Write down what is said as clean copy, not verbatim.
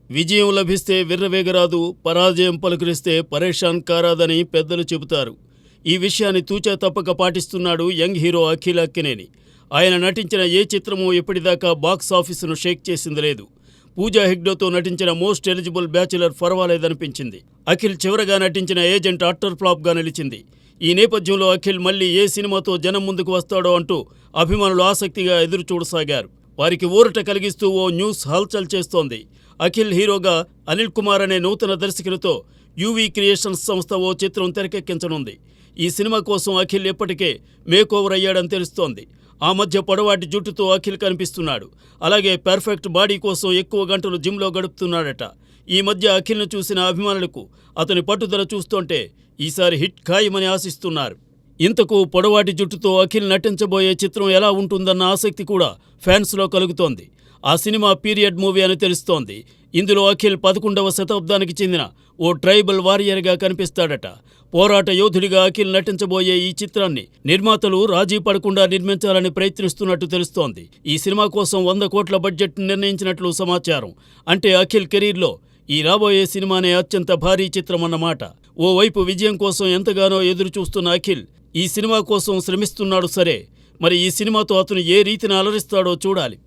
విజయం లభిస్తే విర్రవేగరాదు, పరాజయం పలుకరిస్తే పరేషాన్ కారాదని పెద్దలు చెబుతారు. ఈ విషయాన్ని తూచా తప్పక పాటిస్తున్నాడు యంగ్ హీరో అఖిల్ అక్కినేని. ఆయన నటించిన ఏ చిత్రమూ ఇప్పటిదాకా బాక్స్ ఆఫీసును షేక్ చేసింది లేదు. పూజా హెగ్డేతో నటించిన మోస్ట్ ఎలిజిబుల్ బ్యాచులర్ పర్వాలేదనిపించింది. అఖిల్ చివరగా నటించిన ఏజెంట్ అట్టర్ ఫ్లాప్గా నిలిచింది. ఈ నేపథ్యంలో అఖిల్ మళ్లీ ఏ సినిమాతో జనం ముందుకు వస్తాడో అంటూ అభిమానులు ఆసక్తిగా ఎదురుచూడసాగారు. వారికి ఊరట కలిగిస్తూ ఓ న్యూస్ హల్చల్ చేస్తోంది. అఖిల్ హీరోగా అనిల్ కుమార్ అనే నూతన దర్శకులతో యూవీ క్రియేషన్స్ సంస్థ ఓ చిత్రం తెరకెక్కించనుంది. ఈ సినిమా కోసం అఖిల్ ఇప్పటికే మేకోవర్ అయ్యాడని తెలుస్తోంది. ఆ మధ్య పొడవాటి జుట్టుతో అఖిల్ కనిపిస్తున్నాడు. అలాగే పర్ఫెక్ట్ బాడీ కోసం ఎక్కువ గంటలు జిమ్లో గడుపుతున్నాడట. ఈ మధ్య అఖిల్ను చూసిన అభిమానులకు అతని పట్టుదల చూస్తుంటే ఈసారి హిట్ ఖాయమని ఆశిస్తున్నారు. ఇంతకు పొడవాటి జుట్టుతో అఖిల్ నటించబోయే చిత్రం ఎలా ఉంటుందన్న ఆసక్తి కూడా ఫ్యాన్స్లో కలుగుతోంది. ఆ సినిమా పీరియడ్ మూవీ అని తెలుస్తోంది. ఇందులో అఖిల్ 11వ శతాబ్దానికి చెందిన ఓ ట్రైబల్ వారియర్గా కనిపిస్తాడట. పోరాట యోధుడిగా అఖిల్ నటించబోయే ఈ చిత్రాన్ని నిర్మాతలు రాజీ పడకుండా నిర్మించాలని ప్రయత్నిస్తున్నట్టు తెలుస్తోంది. ఈ సినిమా కోసం 100 కోట్ల బడ్జెట్ నిర్ణయించినట్లు సమాచారం. అంటే అఖిల్ కెరీర్లో ఈ రాబోయే సినిమానే అత్యంత భారీ చిత్రమన్నమాట. ఓవైపు విజయం కోసం ఎంతగానో ఎదురు చూస్తున్న అఖిల్ ఈ సినిమా కోసం శ్రమిస్తున్నాడు సరే, మరి ఈ సినిమాతో అతను ఏ రీతిని అలరిస్తాడో చూడాలి.